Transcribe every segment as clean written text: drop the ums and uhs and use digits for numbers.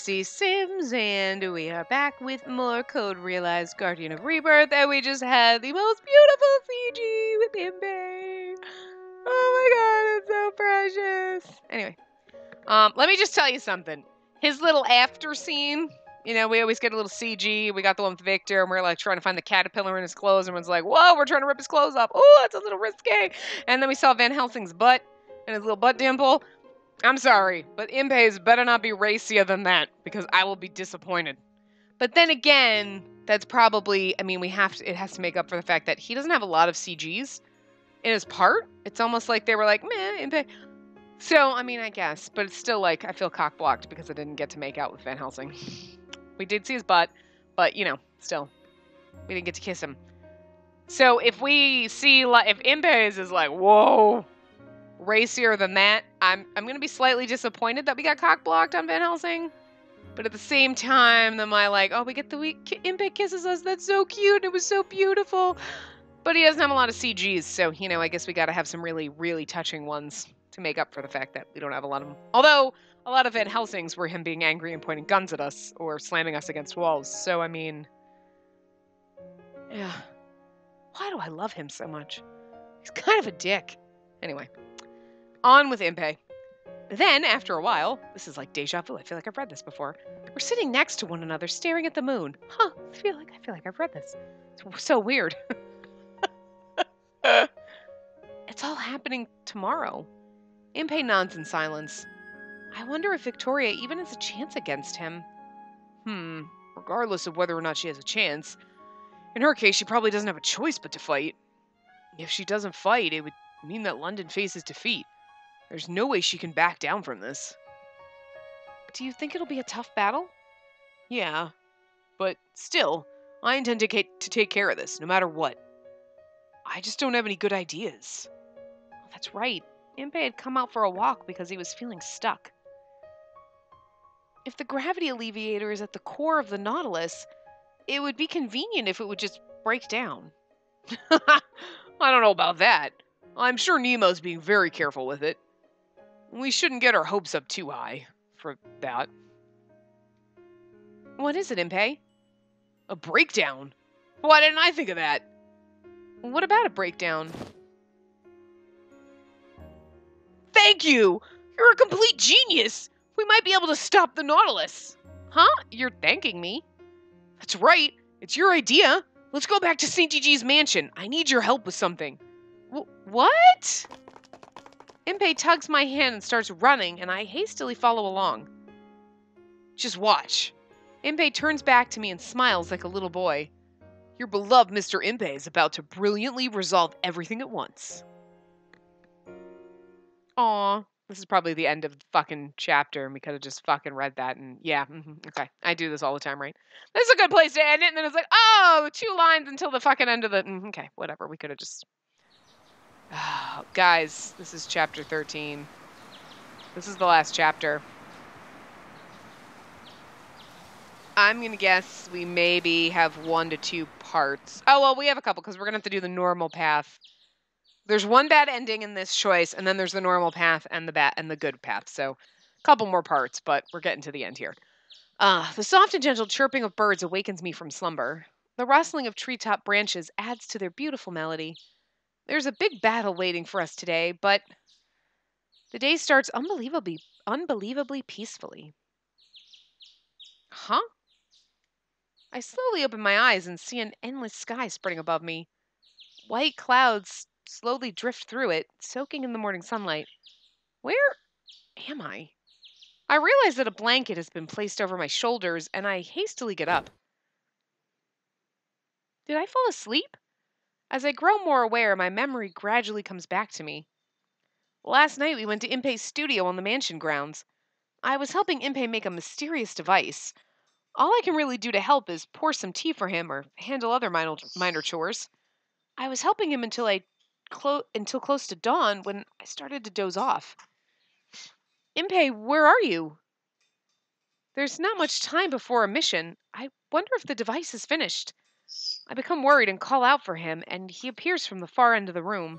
Spacey Sims, and we are back with more Code Realized Guardian of Rebirth, and we just had the most beautiful CG with Imbe. Oh my god, it's so precious. Anyway, let me just tell you something. His little after scene, you know, we always get a little CG. We got the one with Victor, and we're like trying to find the caterpillar in his clothes, and everyone's like, whoa, we're trying to rip his clothes off. Oh, that's a little risque. And then we saw Van Helsing's butt and his little butt dimple. I'm sorry, but Impe's better not be racier than that, because I will be disappointed. But then again, that's probably, I mean, it has to make up for the fact that he doesn't have a lot of CGs in his part. It's almost like they were like, meh, Impe. So, I mean, I guess, but it's still like, I feel cock-blocked because I didn't get to make out with Van Helsing. We did see his butt, but, you know, still, we didn't get to kiss him. So if we see, if Impe is like, whoa, racier than that, I'm gonna be slightly disappointed that we got cock blocked on Van Helsing, but at the same time, am I like, oh, we get the Impe kisses us, that's so cute, it was so beautiful, but he doesn't have a lot of CGs, so you know, I guess we gotta have some really, really touching ones to make up for the fact that we don't have a lot of them. Although a lot of Van Helsing's were him being angry and pointing guns at us or slamming us against walls. So I mean, yeah, why do I love him so much? He's kind of a dick. Anyway. On with Impe. Then, after a while, this is like deja vu, I feel like I've read this before. We're sitting next to one another, staring at the moon. Huh, I feel like I've read this. It's so weird. It's all happening tomorrow. Impe nods in silence. I wonder if Victoria even has a chance against him. Regardless of whether or not she has a chance. In her case, she probably doesn't have a choice but to fight. If she doesn't fight, it would mean that London faces defeat. There's no way she can back down from this. Do you think it'll be a tough battle? Yeah, but still, I intend to take care of this, no matter what. I just don't have any good ideas. Oh, that's right. Impe had come out for a walk because he was feeling stuck. If the gravity alleviator is at the core of the Nautilus, it would be convenient if it would just break down. I don't know about that. I'm sure Nemo's being very careful with it. We shouldn't get our hopes up too high for that. What is it, Impe? A breakdown? Why didn't I think of that? What about a breakdown? Thank you! You're a complete genius! We might be able to stop the Nautilus! Huh? You're thanking me? That's right. It's your idea. Let's go back to St. Gigi's mansion. I need your help with something. What? Impe tugs my hand and starts running, and I hastily follow along. Just watch. Impe turns back to me and smiles like a little boy. Your beloved Mr. Impe is about to brilliantly resolve everything at once. Aw, this is probably the end of the fucking chapter, and we could have just fucking read that, and yeah, okay. I do this all the time, right? This is a good place to end it, and then it's like, oh, 2 lines until the fucking end of the, okay, whatever, we could have just... Oh, guys, this is chapter 13. This is the last chapter. I'm gonna guess we maybe have 1 to 2 parts. Oh, well, we have a couple, because we're gonna have to do the normal path. There's one bad ending in this choice, and then there's the normal path and the good path. So, a couple more parts, but we're getting to the end here. The soft and gentle chirping of birds awakens me from slumber. The rustling of treetop branches adds to their beautiful melody. There's a big battle waiting for us today, but the day starts unbelievably peacefully. Huh? I slowly open my eyes and see an endless sky spreading above me. White clouds slowly drift through it, soaking in the morning sunlight. Where am I? I realize that a blanket has been placed over my shoulders, and I hastily get up. Did I fall asleep? As I grow more aware, my memory gradually comes back to me. Last night we went to Impe's studio on the mansion grounds. I was helping Impe make a mysterious device. All I can really do to help is pour some tea for him or handle other minor chores. I was helping him until close to dawn when I started to doze off. Impe, where are you? There's not much time before a mission. I wonder if the device is finished. I become worried and call out for him, and he appears from the far end of the room.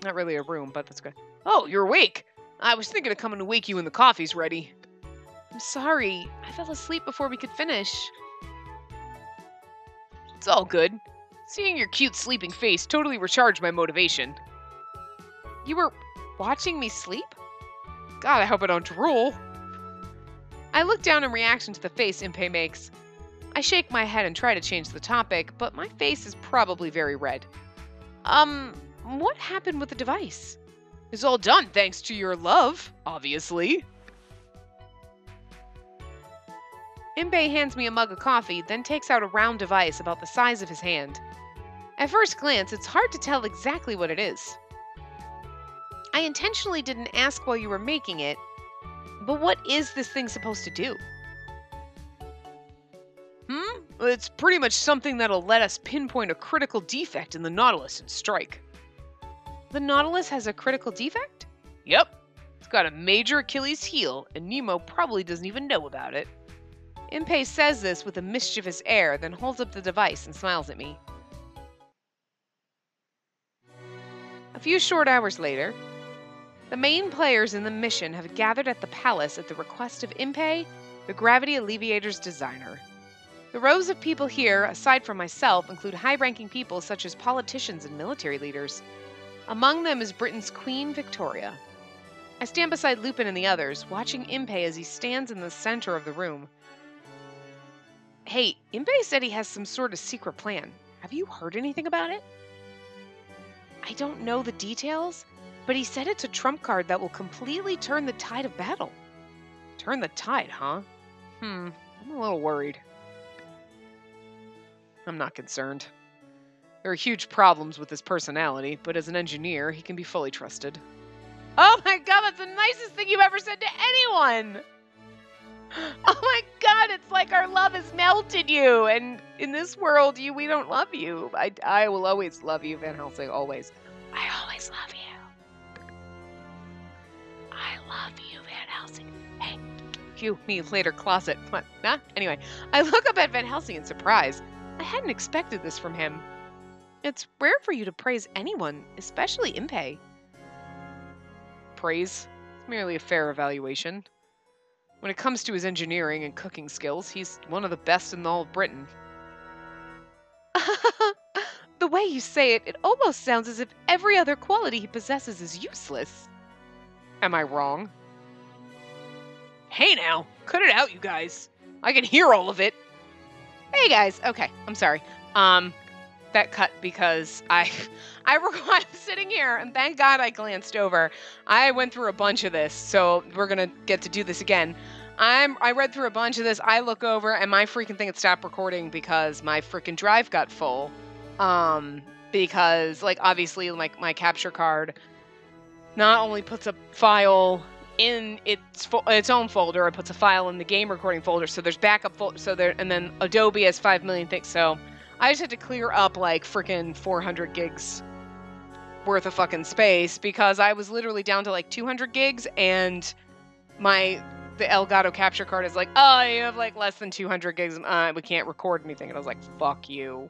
Not really a room, but that's good. Oh, you're awake. I was thinking of coming to wake you when the coffee's ready. I'm sorry. I fell asleep before we could finish. It's all good. Seeing your cute sleeping face totally recharged my motivation. You were watching me sleep? God, I hope I don't drool. I look down in reaction to the face Impei makes. I shake my head and try to change the topic, but my face is probably very red. What happened with the device? It's all done thanks to your love, obviously. Impei hands me a mug of coffee, then takes out a round device about the size of his hand. At first glance, it's hard to tell exactly what it is. I intentionally didn't ask while you were making it, but what is this thing supposed to do? It's pretty much something that'll let us pinpoint a critical defect in the Nautilus and strike. The Nautilus has a critical defect? Yep. It's got a major Achilles heel, and Nemo probably doesn't even know about it. Impei says this with a mischievous air, then holds up the device and smiles at me. A few short hours later, the main players in the mission have gathered at the palace at the request of Impei, the Gravity Alleviator's designer. The rows of people here, aside from myself, include high-ranking people such as politicians and military leaders. Among them is Britain's Queen Victoria. I stand beside Lupin and the others, watching Impei as he stands in the center of the room. Hey, Impei said he has some sort of secret plan. Have you heard anything about it? I don't know the details, but he said it's a trump card that will completely turn the tide of battle. Turn the tide, huh? I'm a little worried. I'm not concerned. There are huge problems with his personality, but as an engineer, he can be fully trusted. Oh my god, that's the nicest thing you've ever said to anyone! Oh my god, it's like our love has melted you, and in this world, we don't love you. I will always love you, Van Helsing, always. I always love you. I love you, Van Helsing. Hey, you, me, later, closet. What? Nah? Anyway, I look up at Van Helsing in surprise. I hadn't expected this from him. It's rare for you to praise anyone, especially Impei. Praise? It's merely a fair evaluation. When it comes to his engineering and cooking skills, he's one of the best in all of Britain. The way you say it, it almost sounds as if every other quality he possesses is useless. Am I wrong? Hey now, cut it out, you guys. I can hear all of it. Hey guys, okay, I'm sorry. That cut because I'm sitting here, and thank God I glanced over. I went through a bunch of this, so we're gonna get to do this again. I read through a bunch of this. I look over, and my freaking thing had stopped recording because my freaking drive got full. Because, like, obviously, like, my capture card not only puts a file in its own folder, it puts a file in the game recording folder, so there's backup folder, and then Adobe has 5 million things, so I just had to clear up like freaking 400 gigs worth of fucking space because I was literally down to like 200 gigs, and the Elgato capture card is like, oh, you have like less than 200 gigs, we can't record anything, and I was like, fuck you.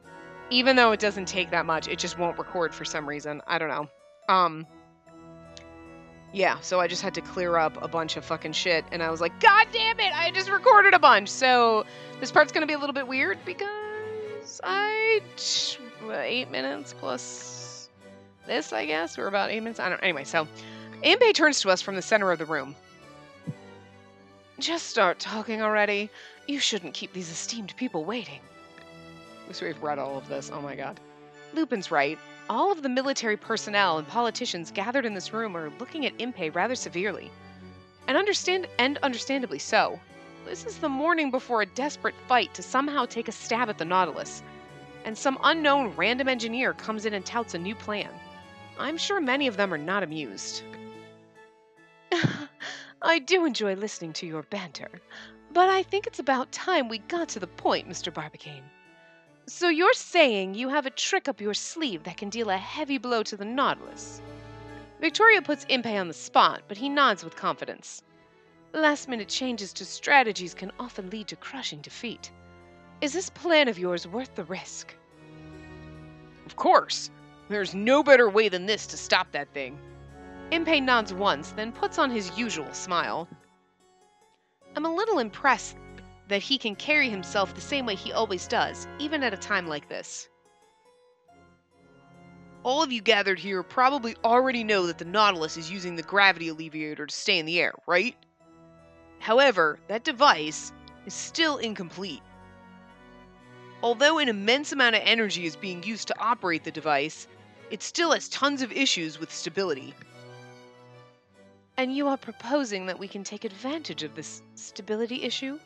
Even though it doesn't take that much, it just won't record for some reason. I don't know. Yeah, so I just had to clear up a bunch of fucking shit, and I was like, God damn it, I just recorded a bunch! So, this part's gonna be a little bit weird, because 8 minutes plus this, I guess? We're about 8 minutes? I don't know. Anyway, so, Impei turns to us from the center of the room. Just start talking already. You shouldn't keep these esteemed people waiting. So we've read all of this, oh my god. Lupin's right. All of the military personnel and politicians gathered in this room are looking at Impei rather severely. And understandably so. This is the morning before a desperate fight to somehow take a stab at the Nautilus. And some unknown random engineer comes in and touts a new plan. I'm sure many of them are not amused. I do enjoy listening to your banter, but I think it's about time we got to the point, Mr. Barbicane. So you're saying you have a trick up your sleeve that can deal a heavy blow to the Nautilus? Victoria puts Impei on the spot, but he nods with confidence. Last-minute changes to strategies can often lead to crushing defeat. Is this plan of yours worth the risk? Of course. There's no better way than this to stop that thing. Impei nods once, then puts on his usual smile. I'm a little impressed that he can carry himself the same way he always does, even at a time like this. All of you gathered here probably already know that the Nautilus is using the gravity alleviator to stay in the air, right? However, that device is still incomplete. Although an immense amount of energy is being used to operate the device, it still has tons of issues with stability. And you are proposing that we can take advantage of this stability issue?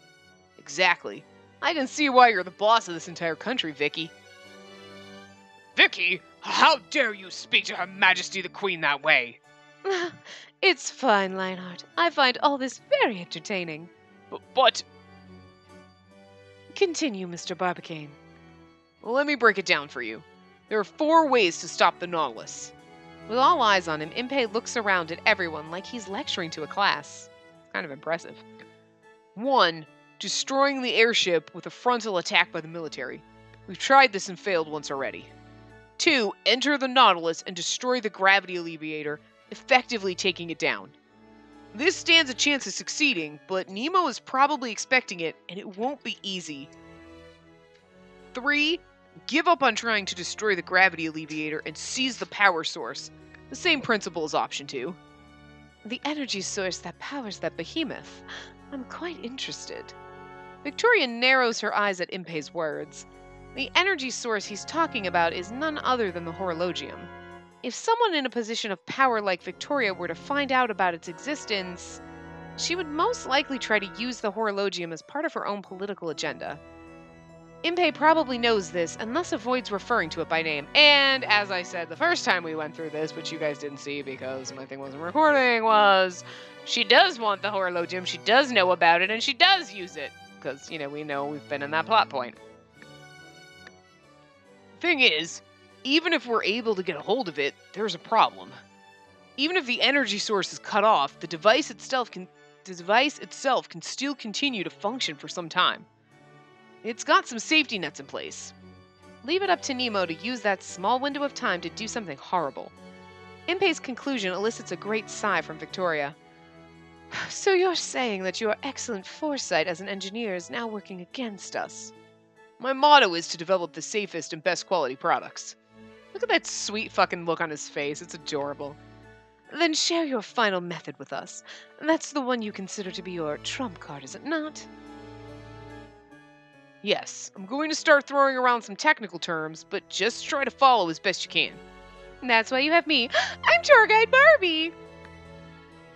Exactly. I can see why you're the boss of this entire country, Vicky. Vicky, how dare you speak to Her Majesty the Queen that way? It's fine, Lionheart. I find all this very entertaining. But... Continue, Mr. Barbicane. Well, let me break it down for you. There are 4 ways to stop the Nautilus. With all eyes on him, Impei looks around at everyone like he's lecturing to a class. It's kind of impressive. 1. Destroying the airship with a frontal attack by the military. We've tried this and failed once already. 2. Enter the Nautilus and destroy the gravity alleviator, effectively taking it down. This stands a chance of succeeding, but Nemo is probably expecting it, and it won't be easy. 3. Give up on trying to destroy the gravity alleviator and seize the power source. The same principle as option 2. The energy source that powers that behemoth. I'm quite interested. Victoria narrows her eyes at Impei's words. The energy source he's talking about is none other than the horologium. If someone in a position of power like Victoria were to find out about its existence, she would most likely try to use the horologium as part of her own political agenda. Impei probably knows this and thus avoids referring to it by name. And as I said the first time we went through this, which you guys didn't see because my thing wasn't recording, was she does want the horologium, she does know about it, and she does use it. Because, we know we've been in that plot point. Thing is, even if we're able to get a hold of it, there's a problem. Even if the energy source is cut off, the device itself can still continue to function for some time. It's got some safety nets in place. Leave it up to Nemo to use that small window of time to do something horrible. Impei's conclusion elicits a great sigh from Victoria. So you're saying that your excellent foresight as an engineer is now working against us? My motto is to develop the safest and best quality products. Look at that sweet fucking look on his face. It's adorable. Then share your final method with us. That's the one you consider to be your trump card, is it not? Yes, I'm going to start throwing around some technical terms, but just try to follow as best you can. That's why you have me. I'm Tour Guide Barbie!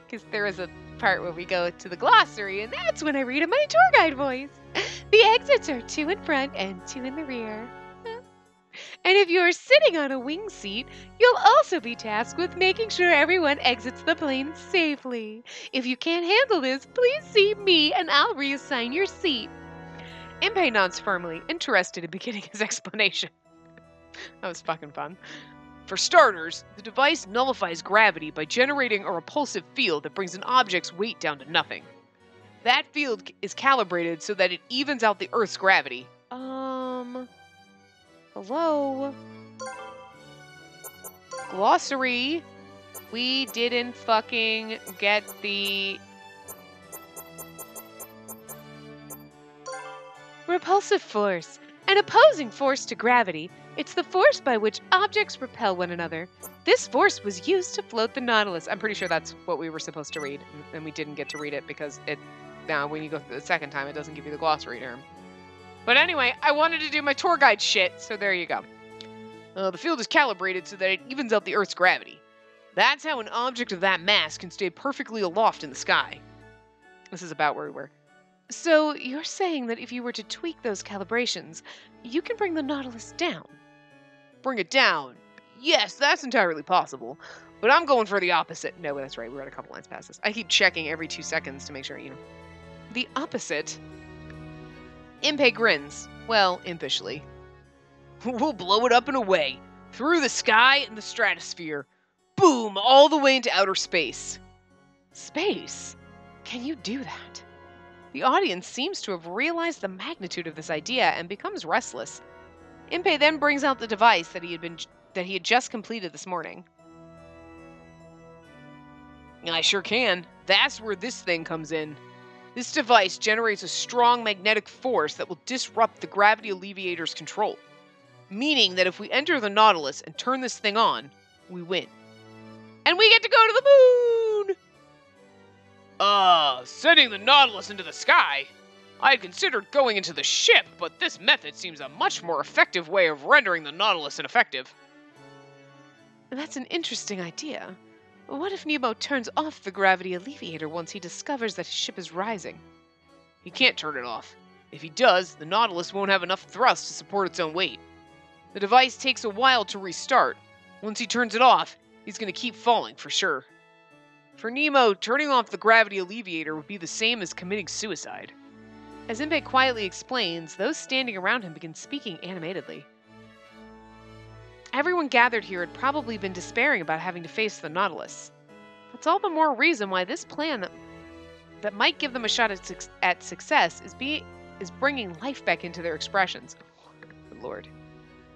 Because there is a part where we go to the glossary, and that's when I read in my tour guide voice. The exits are 2 in front and 2 in the rear. And if you're sitting on a wing seat, you'll also be tasked with making sure everyone exits the plane safely. If you can't handle this, please see me and I'll reassign your seat. Impei nods firmly, interested in beginning his explanation. That was fucking fun. For starters, the device nullifies gravity by generating a repulsive field that brings an object's weight down to nothing. That field is calibrated so that it evens out the Earth's gravity. Hello? Glossary. We didn't fucking get the... Repulsive force. An opposing force to gravity. It's the force by which objects repel one another. This force was used to float the Nautilus. I'm pretty sure that's what we were supposed to read, and we didn't get to read it because now when you go through the second time, it doesn't give you the glossary term. But anyway, I wanted to do my tour guide shit, so there you go. The field is calibrated so that it evens out the Earth's gravity. That's how an object of that mass can stay perfectly aloft in the sky. This is about where we were. So you're saying that if you were to tweak those calibrations, you can bring the Nautilus down? Bring it down? Yes, that's entirely possible. But I'm going for the opposite. No, that's right. We're at a couple lines past this. I keep checking every 2 seconds to make sure, The opposite? Impei grins. Well, impishly. We'll blow it up and away. Through the sky and the stratosphere. Boom! All the way into outer space. Space? Can you do that? The audience seems to have realized the magnitude of this idea and becomes restless. Impei then brings out the device that he had just completed this morning. I sure can. That's where this thing comes in. This device generates a strong magnetic force that will disrupt the gravity alleviator's control, meaning that if we enter the Nautilus and turn this thing on, we win. And we get to go to the moon! Sending the Nautilus into the sky? I had considered going into the ship, but this method seems a much more effective way of rendering the Nautilus ineffective. That's an interesting idea. What if Nemo turns off the gravity alleviator once he discovers that his ship is rising? He can't turn it off. If he does, the Nautilus won't have enough thrust to support its own weight. The device takes a while to restart. Once he turns it off, he's going to keep falling for sure. For Nemo, turning off the gravity alleviator would be the same as committing suicide. As Impei quietly explains, those standing around him begin speaking animatedly. Everyone gathered here had probably been despairing about having to face the Nautilus. That's all the more reason why this plan that might give them a shot at success is bringing life back into their expressions. Good Lord.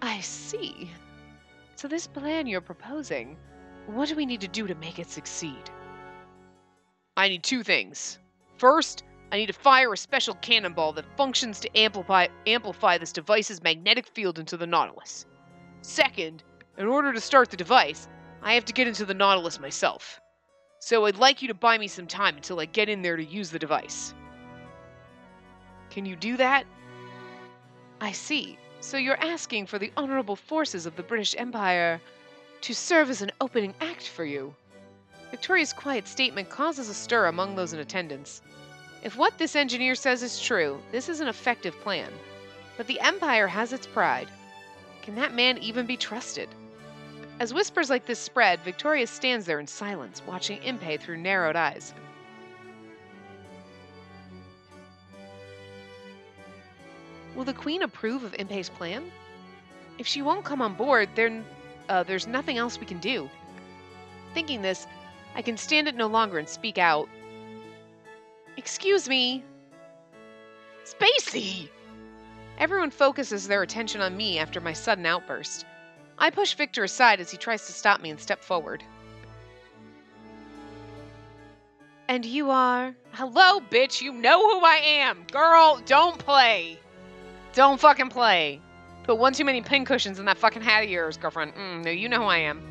I see. So this plan you're proposing, what do we need to do to make it succeed? I need two things. First, I need to fire a special cannonball that functions to amplify this device's magnetic field into the Nautilus. Second, in order to start the device, I have to get into the Nautilus myself. So I'd like you to buy me some time until I get in there to use the device. Can you do that? I see. So you're asking for the honorable forces of the British Empire to serve as an opening act for you. Victoria's quiet statement causes a stir among those in attendance. If what this engineer says is true, this is an effective plan. But the Empire has its pride. Can that man even be trusted? As whispers like this spread, Victoria stands there in silence, watching Impei through narrowed eyes. Will the Queen approve of Impei's plan? If she won't come on board, there's nothing else we can do. Thinking this, I can stand it no longer and speak out. Excuse me. Spacey! Everyone focuses their attention on me after my sudden outburst. I push Victor aside as he tries to stop me and step forward. And you are? Hello, bitch, you know who I am! Girl, don't play! Don't fucking play! Put one too many pincushions in that fucking hat of yours, girlfriend. No, you know who I am.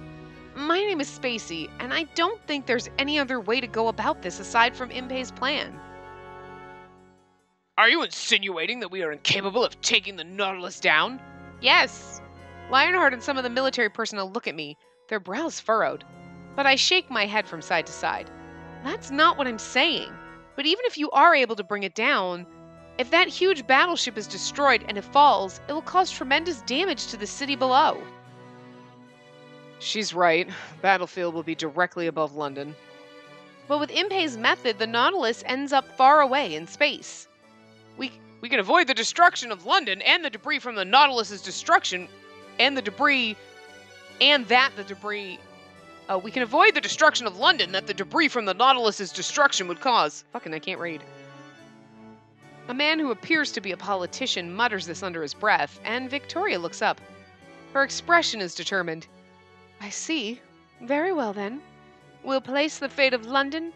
My name is Spacey, and I don't think there's any other way to go about this aside from Impei's plan. Are you insinuating that we are incapable of taking the Nautilus down? Yes. Lionheart and some of the military personnel look at me, their brows furrowed. But I shake my head from side to side. That's not what I'm saying. But even if you are able to bring it down, if that huge battleship is destroyed and it falls, it will cause tremendous damage to the city below. She's right. The battlefield will be directly above London. But with Impei's method, the Nautilus ends up far away in space. We can avoid the destruction of London and the debris from the Nautilus's destruction, we can avoid the destruction of London that the debris from the Nautilus's destruction would cause. Fucking, I can't read. A man who appears to be a politician mutters this under his breath, and Victoria looks up. Her expression is determined. I see. Very well, then. We'll place the fate of London,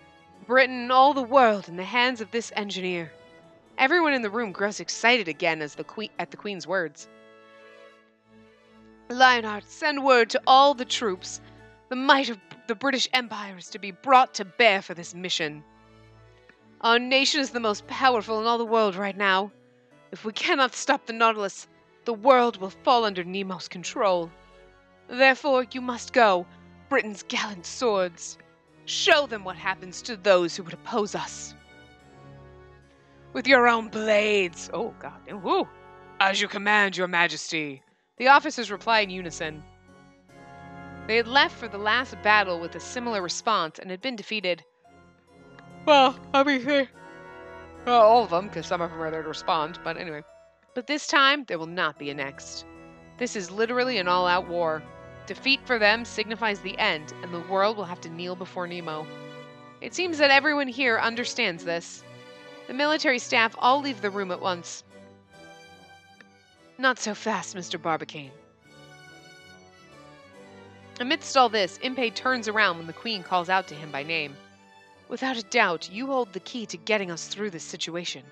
Britain, and all the world in the hands of this engineer. Everyone in the room grows excited again at the Queen's words. Lionheart, send word to all the troops. The might of the British Empire is to be brought to bear for this mission. Our nation is the most powerful in all the world right now. If we cannot stop the Nautilus, the world will fall under Nemo's control. Therefore, you must go, Britain's gallant swords. Show them what happens to those who would oppose us. With your own blades. Oh, God. Woo. As you command, your majesty. The officers reply in unison. They had left for the last battle with a similar response and had been defeated. Well, obviously. Well, all of them, because some of them are there to respond, but anyway. But this time, there will not be a next. This is literally an all-out war. Defeat for them signifies the end, and the world will have to kneel before Nemo. It seems that everyone here understands this. The military staff all leave the room at once. Not so fast, Mr. Barbicane. Amidst all this, Impei turns around when the Queen calls out to him by name. Without a doubt, you hold the key to getting us through this situation.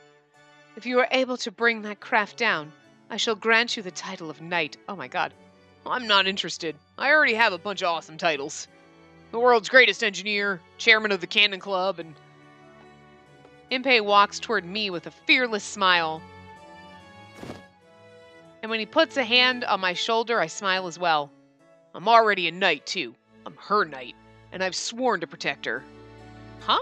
If you are able to bring that craft down, I shall grant you the title of Knight. Oh my god. I'm not interested. I already have a bunch of awesome titles. The world's greatest engineer, chairman of the Cannon Club, and... Impei walks toward me with a fearless smile. And when he puts a hand on my shoulder, I smile as well. I'm already a knight, too. I'm her knight, and I've sworn to protect her. Huh?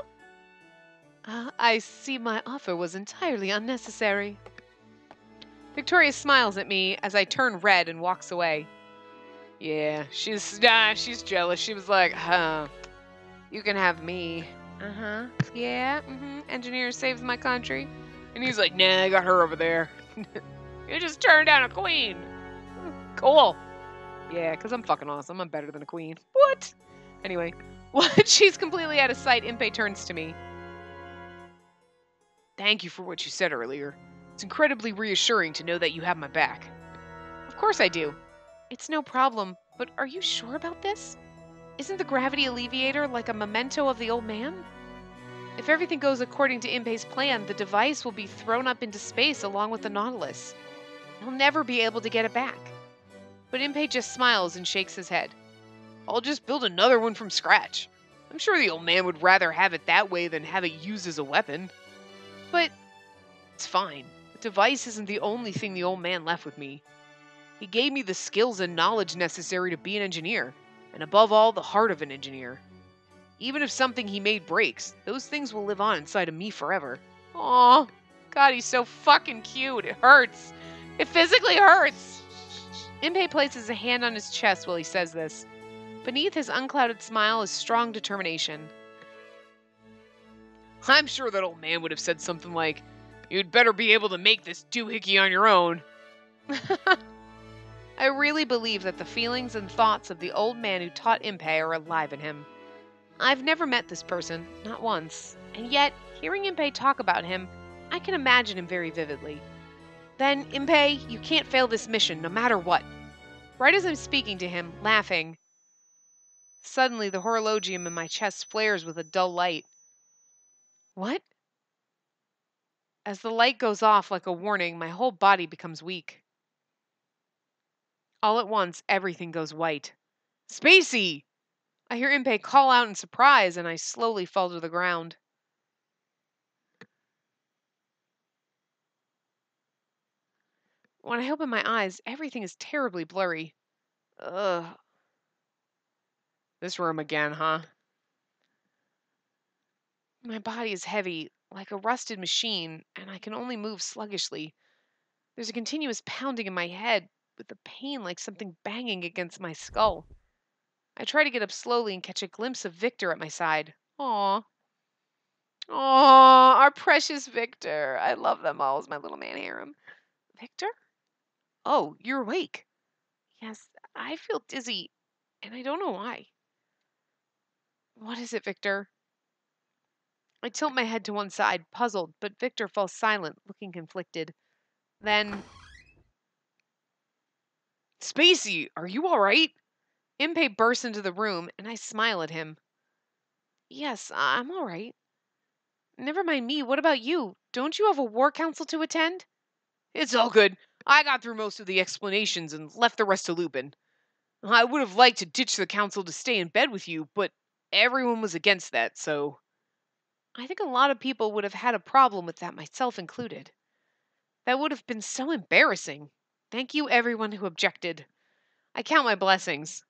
I see my offer was entirely unnecessary. Victoria smiles at me as I turn red and walks away. Yeah, she's jealous. She was like, you can have me. Yeah, engineer saves my country. And he's like, nah, I got her over there. You just turned down a queen. Cool. Yeah, because I'm fucking awesome. I'm better than a queen. What? Anyway, once she's completely out of sight, Impei turns to me. Thank you for what you said earlier. It's incredibly reassuring to know that you have my back. Of course I do. It's no problem, but are you sure about this? Isn't the gravity alleviator like a memento of the old man? If everything goes according to Impei's plan, the device will be thrown up into space along with the Nautilus. He'll never be able to get it back. But Impei just smiles and shakes his head. I'll just build another one from scratch. I'm sure the old man would rather have it that way than have it used as a weapon. But it's fine. The device isn't the only thing the old man left with me. He gave me the skills and knowledge necessary to be an engineer, and above all, the heart of an engineer. Even if something he made breaks, those things will live on inside of me forever. Aw, God, he's so fucking cute. It hurts. It physically hurts. Impei places a hand on his chest while he says this. Beneath his unclouded smile is strong determination. I'm sure that old man would have said something like, you'd better be able to make this doohickey on your own. I really believe that the feelings and thoughts of the old man who taught Impei are alive in him. I've never met this person, not once, and yet, hearing Impei talk about him, I can imagine him very vividly. Then, Impei, you can't fail this mission, no matter what. Right as I'm speaking to him, laughing, suddenly the horologium in my chest flares with a dull light. What? As the light goes off like a warning, my whole body becomes weak. All at once, everything goes white. Spacey! I hear Impei call out in surprise, and I slowly fall to the ground. When I open my eyes, everything is terribly blurry. Ugh. This room again, huh? My body is heavy, like a rusted machine, and I can only move sluggishly. There's a continuous pounding in my head, with the pain like something banging against my skull. I try to get up slowly and catch a glimpse of Victor at my side. Aww. Aww, our precious Victor. I love them all as my little man harem. Victor? Oh, you're awake. Yes, I feel dizzy, and I don't know why. What is it, Victor? I tilt my head to one side, puzzled, but Victor falls silent, looking conflicted. Then... Spacey, are you all right? Impei bursts into the room, and I smile at him. Yes, I'm all right. Never mind me, what about you? Don't you have a war council to attend? It's all good. I got through most of the explanations and left the rest to Lupin. I would have liked to ditch the council to stay in bed with you, but everyone was against that, so... I think a lot of people would have had a problem with that, myself included. That would have been so embarrassing. Thank you, everyone who objected. I count my blessings.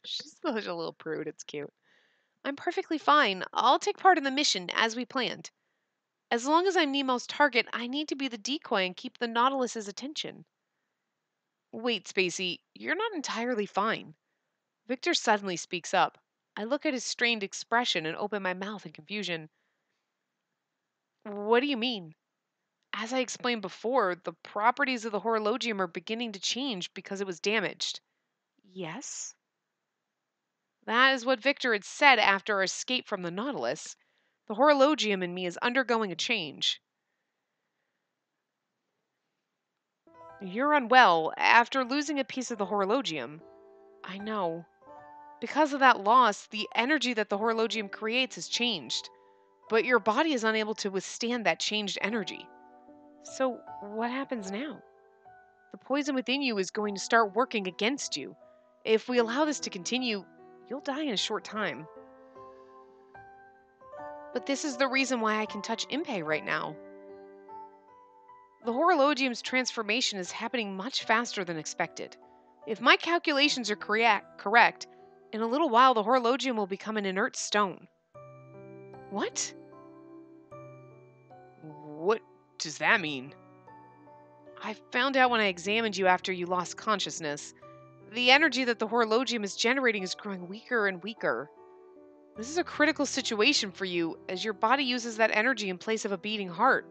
She's such a little prude, it's cute. I'm perfectly fine. I'll take part in the mission, as we planned. As long as I'm Nemo's target, I need to be the decoy and keep the Nautilus's attention. Wait, Spacey, you're not entirely fine. Victor suddenly speaks up. I look at his strained expression and open my mouth in confusion. What do you mean? As I explained before, the properties of the horologium are beginning to change because it was damaged. Yes? That is what Victor had said after our escape from the Nautilus. The horologium in me is undergoing a change. You're unwell after losing a piece of the horologium. I know. Because of that loss, the energy that the horologium creates has changed. but your body is unable to withstand that changed energy. So what happens now? The poison within you is going to start working against you. If we allow this to continue, you'll die in a short time. But this is the reason why I can touch Impei right now. The Horologium's transformation is happening much faster than expected. If my calculations are correct, in a little while the Horologium will become an inert stone. What? What does that mean? I found out when I examined you after you lost consciousness. The energy that the Horologium is generating is growing weaker and weaker. This is a critical situation for you, as your body uses that energy in place of a beating heart.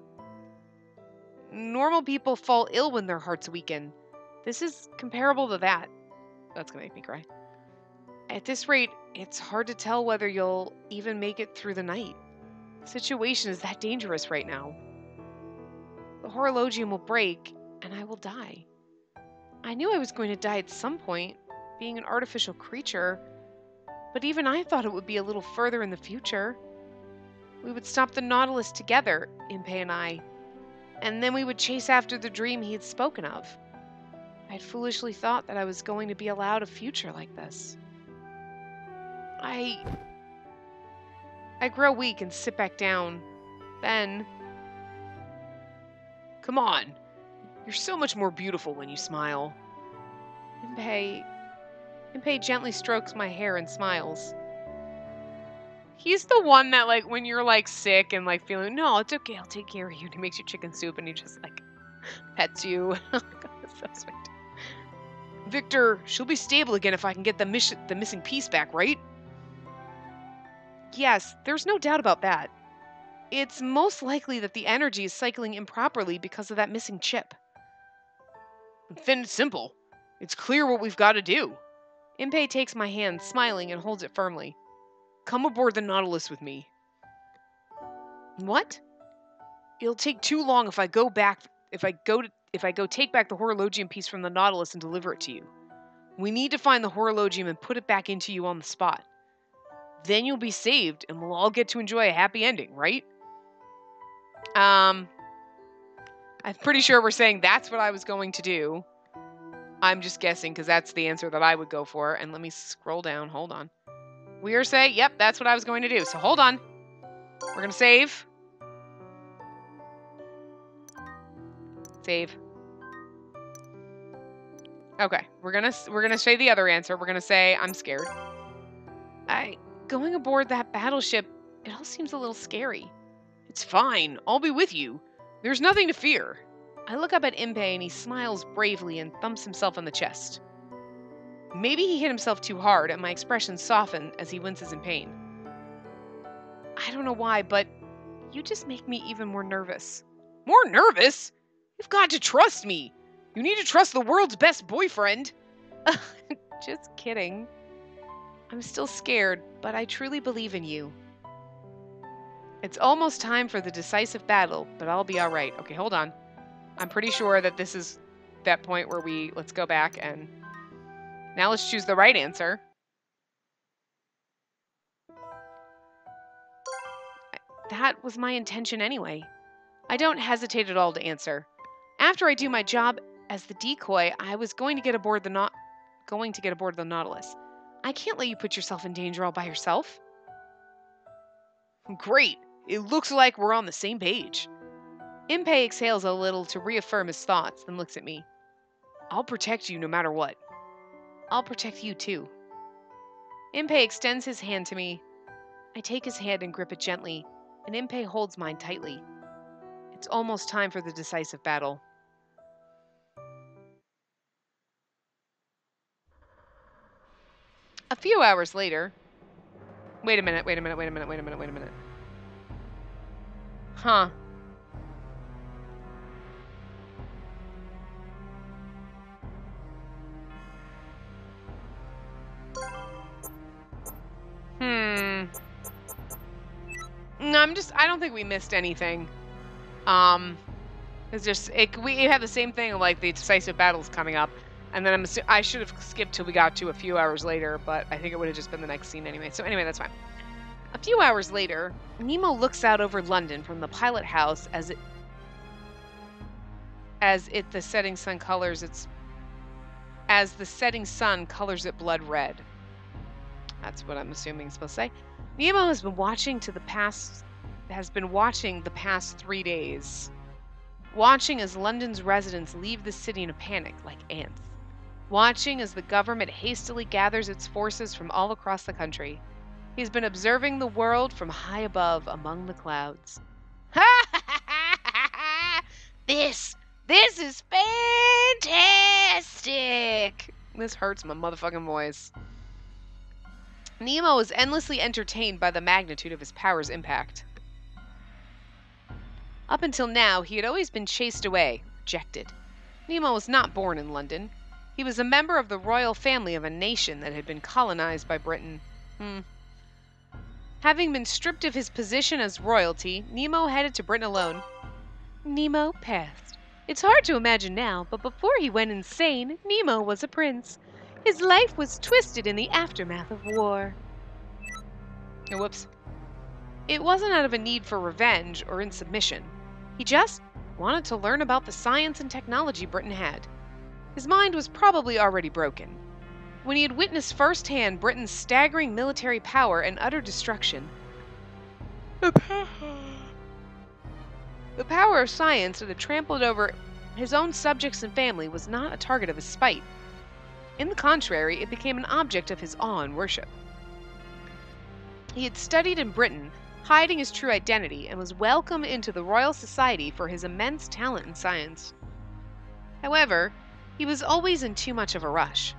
Normal people fall ill when their hearts weaken. This is comparable to that. That's gonna make me cry. At this rate, it's hard to tell whether you'll even make it through the night. The situation is that dangerous right now. The Horologium will break, and I will die. I knew I was going to die at some point, being an artificial creature, but even I thought it would be a little further in the future. We would stop the Nautilus together, Impei and I, and then we would chase after the dream he had spoken of. I had foolishly thought that I was going to be allowed a future like this. I grow weak and sit back down. Then... Come on. You're so much more beautiful when you smile. Impei gently strokes my hair and smiles. He's the one that, like, when you're, like, sick and, like, feeling, no, it's okay, I'll take care of you. And he makes you chicken soup and he just, like, pets you. Oh, God, that's so sweet. Victor, she'll be stable again if I can get the missing piece back, right? Yes, there's no doubt about that. It's most likely that the energy is cycling improperly because of that missing chip. Then it's simple. It's clear what we've got to do. Impei takes my hand, smiling, and holds it firmly. Come aboard the Nautilus with me. What? It'll take too long if I go take back the Horologium piece from the Nautilus and deliver it to you. We need to find the Horologium and put it back into you on the spot. Then you'll be saved, and we'll all get to enjoy a happy ending, right? I'm pretty sure we're saying that's what I was going to do. I'm just guessing, because that's the answer that I would go for. And let me scroll down. Hold on. We are saying, yep, that's what I was going to do. So hold on. We're going to save. Save. Okay, we're gonna say the other answer. We're gonna say I'm scared. Going aboard that battleship, it all seems a little scary. It's fine. I'll be with you. There's nothing to fear. I look up at Impei and he smiles bravely and thumps himself on the chest. Maybe he hit himself too hard and my expression softened as he winces in pain. I don't know why, but you just make me even more nervous. More nervous? You've got to trust me. You need to trust the world's best boyfriend. Just kidding. I'm still scared, but I truly believe in you. It's almost time for the decisive battle, but I'll be alright. Okay, hold on. I'm pretty sure that this is that point where let's go back and... Now let's choose the right answer. That was my intention anyway. I don't hesitate at all to answer. After I do my job as the decoy, I was going to get aboard the Nautilus. I can't let you put yourself in danger all by yourself. Great. It looks like we're on the same page. Impei exhales a little to reaffirm his thoughts, then looks at me. I'll protect you no matter what. I'll protect you too. Impei extends his hand to me. I take his hand and grip it gently, and Impei holds mine tightly. It's almost time for the decisive battle. A few hours later... Wait a minute. Huh. No, I don't think we missed anything. It's just, we have the same thing, like the decisive battle's coming up. And then I should have skipped till we got to a few hours later, but I think it would have just been the next scene anyway. So anyway, that's fine. A few hours later, Nemo looks out over London from the pilot house as the setting sun colors it blood red. That's what I'm assuming it's supposed to say. Nemo has been watching the past 3 days. Watching as London's residents leave the city in a panic like ants. Watching as the government hastily gathers its forces from all across the country. He's been observing the world from high above among the clouds. This is fantastic! This hurts my motherfucking voice. Nemo is endlessly entertained by the magnitude of his power's impact. Up until now, he had always been chased away, rejected. Nemo was not born in London. He was a member of the royal family of a nation that had been colonized by Britain. Having been stripped of his position as royalty, Nemo headed to Britain alone. Nemo past. It's hard to imagine now, but before he went insane, Nemo was a prince. His life was twisted in the aftermath of war. Oh, whoops. It wasn't out of a need for revenge or in submission. He just wanted to learn about the science and technology Britain had. His mind was probably already broken. When he had witnessed firsthand Britain's staggering military power and utter destruction, the power of science that had trampled over his own subjects and family was not a target of his spite. In the contrary, it became an object of his awe and worship. He had studied in Britain, hiding his true identity, and was welcomed into the Royal Society for his immense talent in science. However, he was always in too much of a rush.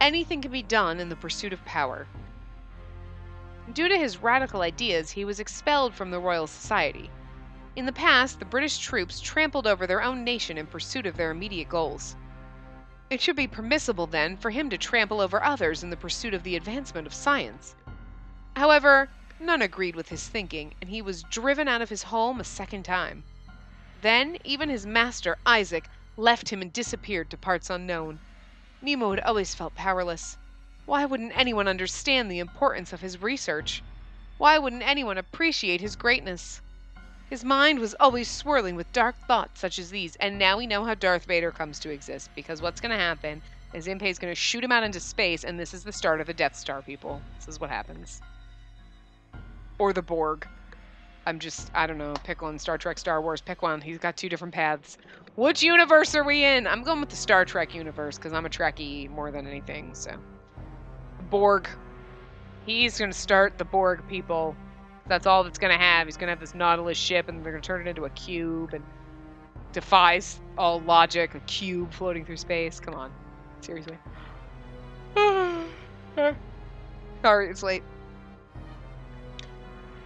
Anything could be done in the pursuit of power. Due to his radical ideas, he was expelled from the Royal Society. In the past, the British troops trampled over their own nation in pursuit of their immediate goals. It should be permissible, then, for him to trample over others in the pursuit of the advancement of science. However, none agreed with his thinking, and he was driven out of his home a second time. Then, even his master, Isaac, left him and disappeared to parts unknown. Nemo had always felt powerless. Why wouldn't anyone understand the importance of his research? Why wouldn't anyone appreciate his greatness? His mind was always swirling with dark thoughts such as these, and now we know how Darth Vader comes to exist, because what's going to happen is Impey's going to shoot him out into space, and this is the start of the Death Star, people. This is what happens. Or the Borg. I don't know, pick one. Star Trek, Star Wars, pick one. He's got two different paths. Which universe are we in? I'm going with the Star Trek universe, because I'm a Trekkie more than anything, so. Borg. He's going to start the Borg, people. That's all that's going to have. He's going to have this Nautilus ship, and they're going to turn it into a cube, and defies all logic, a cube floating through space. Come on. Seriously. Sorry, it's late.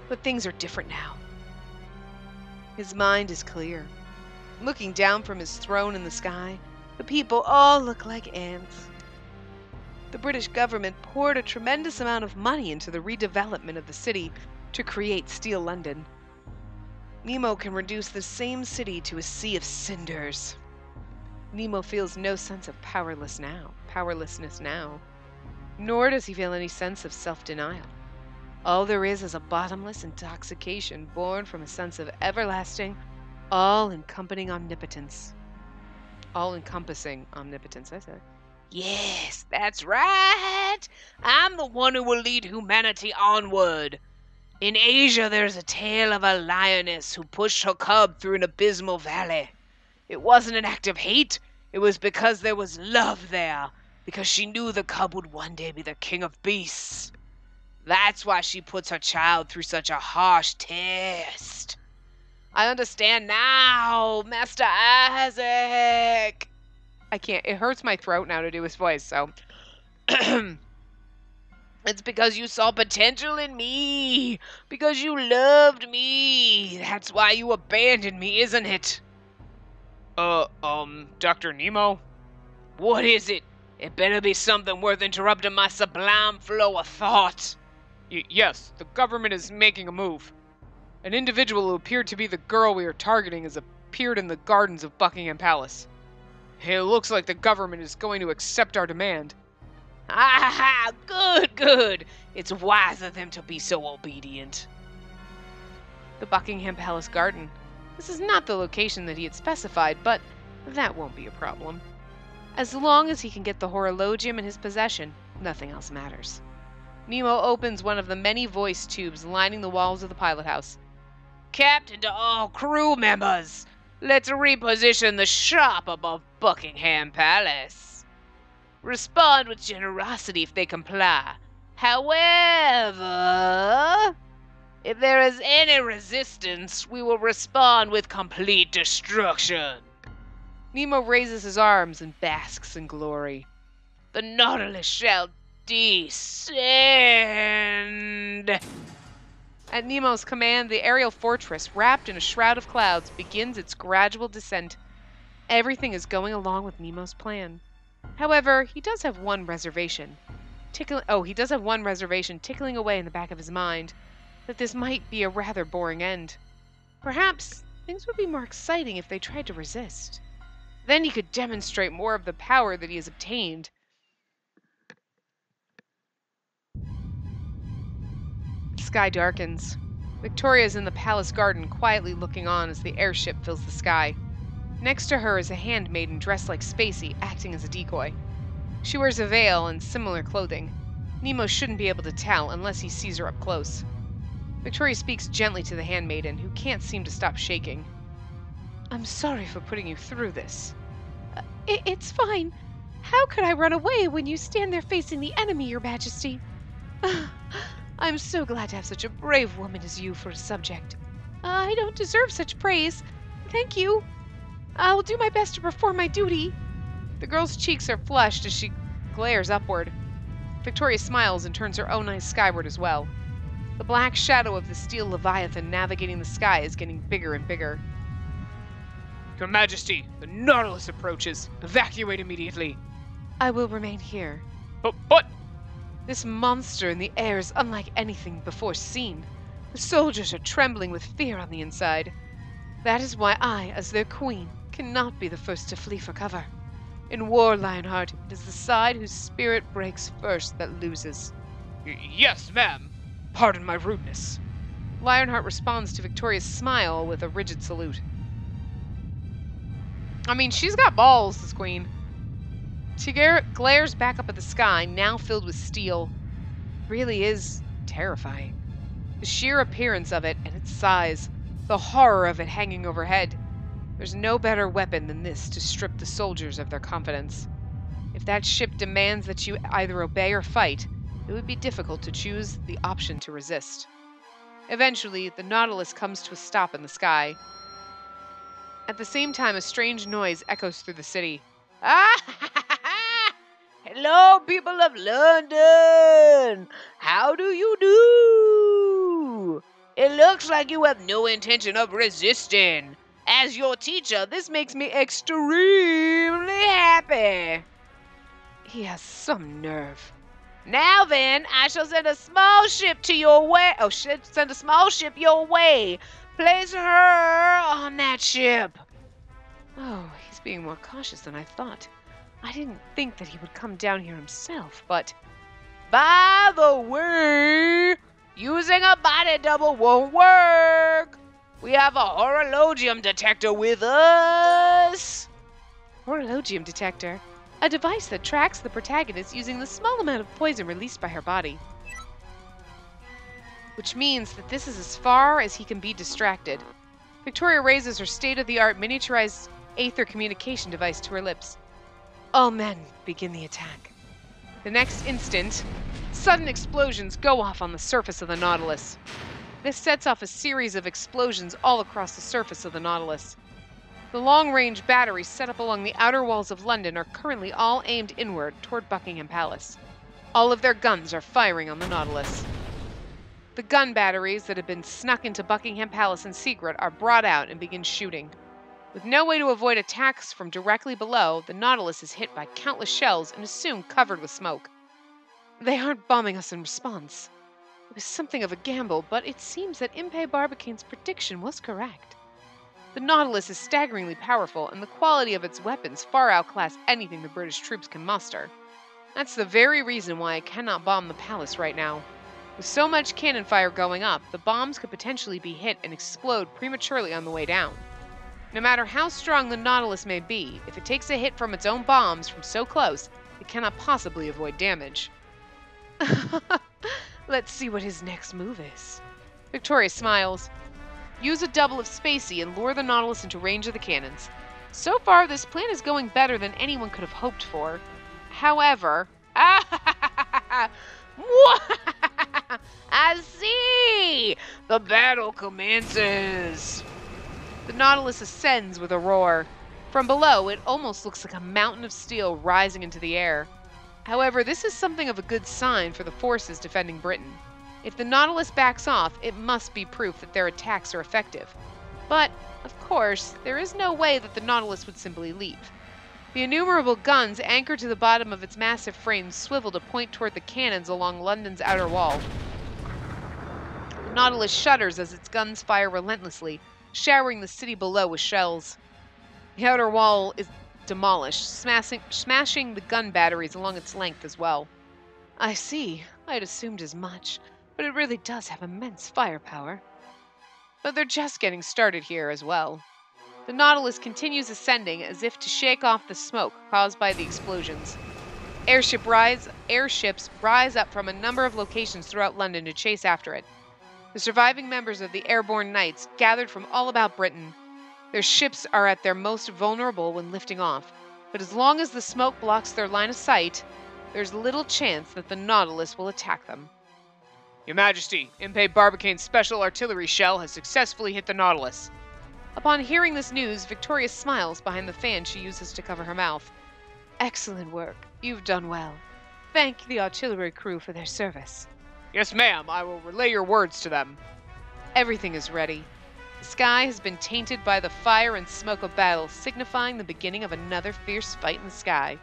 But things are different now. His mind is clear. Looking down from his throne in the sky, the people all look like ants. The British government poured a tremendous amount of money into the redevelopment of the city to create Steel London. Nemo can reduce the same city to a sea of cinders. Nemo feels no sense of powerlessness now, nor does he feel any sense of self-denial. All there is a bottomless intoxication born from a sense of everlasting, all-encompassing omnipotence. All-encompassing omnipotence, I said. Yes, that's right! I'm the one who will lead humanity onward. In Asia, there's a tale of a lioness who pushed her cub through an abysmal valley. It wasn't an act of hate. It was because there was love there, because she knew the cub would one day be the king of beasts. That's why she puts her child through such a harsh test. I understand now, Master Isaac. I can't. It hurts my throat now to do his voice, so. It's because you saw potential in me. Because you loved me. That's why you abandoned me, isn't it? Dr. Nemo? What is it? It better be something worth interrupting my sublime flow of thought. Yes, the government is making a move. An individual who appeared to be the girl we are targeting has appeared in the gardens of Buckingham Palace. It looks like the government is going to accept our demand. Ah, good, good. It's wise of them to be so obedient. The Buckingham Palace garden. This is not the location that he had specified, but that won't be a problem. As long as he can get the horologium in his possession, nothing else matters. Nemo opens one of the many voice tubes lining the walls of the pilot house. Captain to all crew members, let's reposition the shop above Buckingham Palace. Respond with generosity if they comply. However, if there is any resistance, we will respond with complete destruction. Nemo raises his arms and basks in glory. The Nautilus shall descend. At Nemo's command, the aerial fortress, wrapped in a shroud of clouds, begins its gradual descent. Everything is going along with Nemo's plan. However, he does have one reservation. Tickling away in the back of his mind, that this might be a rather boring end. Perhaps things would be more exciting if they tried to resist. Then he could demonstrate more of the power that he has obtained. The sky darkens. Victoria is in the palace garden, quietly looking on as the airship fills the sky. Next to her is a handmaiden dressed like Spacey, acting as a decoy. She wears a veil and similar clothing. Nemo shouldn't be able to tell unless he sees her up close. Victoria speaks gently to the handmaiden, who can't seem to stop shaking. I'm sorry for putting you through this. It's fine. How could I run away when you stand there facing the enemy, Your Majesty? I'm so glad to have such a brave woman as you for a subject. I don't deserve such praise. Thank you. I'll do my best to perform my duty. The girl's cheeks are flushed as she glares upward. Victoria smiles and turns her own eyes skyward as well. The black shadow of the steel leviathan navigating the sky is getting bigger and bigger. Your Majesty, the Nautilus approaches. Evacuate immediately. I will remain here. But... This monster in the air is unlike anything before seen. The soldiers are trembling with fear on the inside. That is why I, as their queen, cannot be the first to flee for cover. In war, Lionheart, it is the side whose spirit breaks first that loses. Yes, ma'am. Pardon my rudeness. Lionheart responds to Victoria's smile with a rigid salute. I mean, she's got balls, this queen. She glares back up at the sky, now filled with steel. It really is terrifying. The sheer appearance of it and its size, the horror of it hanging overhead. There's no better weapon than this to strip the soldiers of their confidence. If that ship demands that you either obey or fight, it would be difficult to choose the option to resist. Eventually, the Nautilus comes to a stop in the sky. At the same time, a strange noise echoes through the city. Ah! Hello, people of London! How do you do? It looks like you have no intention of resisting. As your teacher, this makes me extremely happy. He has some nerve. Now then, I shall send a small ship to your way. Send a small ship your way. Place her on that ship. Oh, he's being more cautious than I thought. I didn't think that he would come down here himself, but... By the way, using a body double won't work. We have a horologium detector with us. Horologium detector? A device that tracks the protagonist using the small amount of poison released by her body. Which means that this is as far as he can be distracted. Victoria raises her state-of-the-art miniaturized aether communication device to her lips. All men, begin the attack. The next instant, sudden explosions go off on the surface of the Nautilus. This sets off a series of explosions all across the surface of the Nautilus. The long-range batteries set up along the outer walls of London are currently all aimed inward toward Buckingham Palace. All of their guns are firing on the Nautilus. The gun batteries that have been snuck into Buckingham Palace in secret are brought out and begin shooting. With no way to avoid attacks from directly below, the Nautilus is hit by countless shells and is soon covered with smoke. They aren't bombing us in response. It was something of a gamble, but it seems that Impey Barbicane's prediction was correct. The Nautilus is staggeringly powerful, and the quality of its weapons far outclass anything the British troops can muster. That's the very reason why I cannot bomb the palace right now. With so much cannon fire going up, the bombs could potentially be hit and explode prematurely on the way down. No matter how strong the Nautilus may be, if it takes a hit from its own bombs from so close, it cannot possibly avoid damage. Let's see what his next move is. Victoria smiles. Use a double of Spacey and lure the Nautilus into range of the cannons. So far, this plan is going better than anyone could have hoped for. However, I see! The battle commences! The Nautilus ascends with a roar. From below, it almost looks like a mountain of steel rising into the air. However, this is something of a good sign for the forces defending Britain. If the Nautilus backs off, it must be proof that their attacks are effective. But, of course, there is no way that the Nautilus would simply leave. The innumerable guns anchored to the bottom of its massive frame swivel to point toward the cannons along London's outer wall. The Nautilus shudders as its guns fire relentlessly, showering the city below with shells. The outer wall is demolished, smashing the gun batteries along its length as well. I see. I'd assumed as much, but it really does have immense firepower. But they're just getting started here as well. The Nautilus continues ascending as if to shake off the smoke caused by the explosions. Airships rise up from a number of locations throughout London to chase after it. The surviving members of the airborne knights gathered from all about Britain. Their ships are at their most vulnerable when lifting off, but as long as the smoke blocks their line of sight, there's little chance that the Nautilus will attack them. Your Majesty, Impey Barbicane's special artillery shell has successfully hit the Nautilus. Upon hearing this news, Victoria smiles behind the fan she uses to cover her mouth. Excellent work. You've done well. Thank the artillery crew for their service. Yes, ma'am. I will relay your words to them. Everything is ready. The sky has been tainted by the fire and smoke of battle, signifying the beginning of another fierce fight in the sky.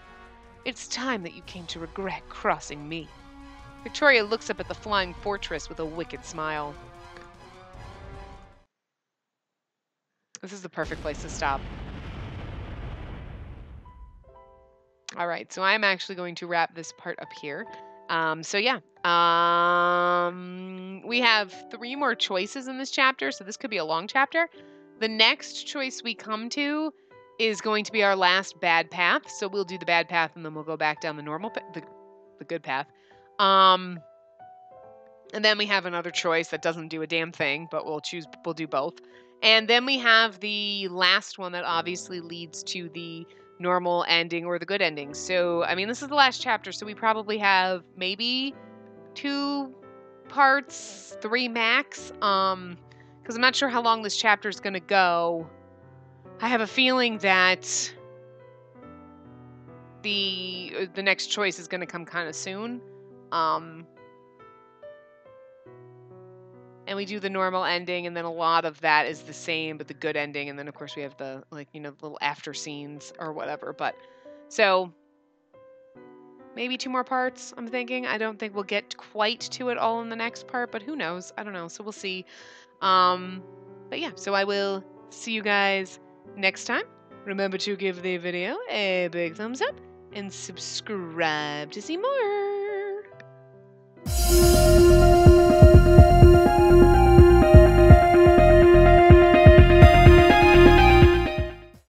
It's time that you came to regret crossing me. Victoria looks up at the flying fortress with a wicked smile. This is the perfect place to stop. All right, so I'm actually going to wrap this part up here. We have 3 more choices in this chapter, so this could be a long chapter. The next choice we come to is going to be our last bad path, so we'll do the bad path and then we'll go back down the normal, the good path. And then we have another choice that doesn't do a damn thing, but we'll do both. And then we have the last one that obviously leads to the normal ending or the good ending. So, I mean, this is the last chapter, so we probably have maybe 2 parts, 3 max. Because I'm not sure how long this chapter is going to go. I have a feeling that the next choice is going to come kind of soon. And we do the normal ending, and then a lot of that is the same, but the good ending. And then, of course, we have the, little after scenes or whatever. But, so, maybe 2 more parts, I'm thinking. I don't think we'll get quite to it all in the next part, but who knows? I don't know. So, we'll see. But, yeah. So, I will see you guys next time. Remember to give the video a big thumbs up and subscribe to see more.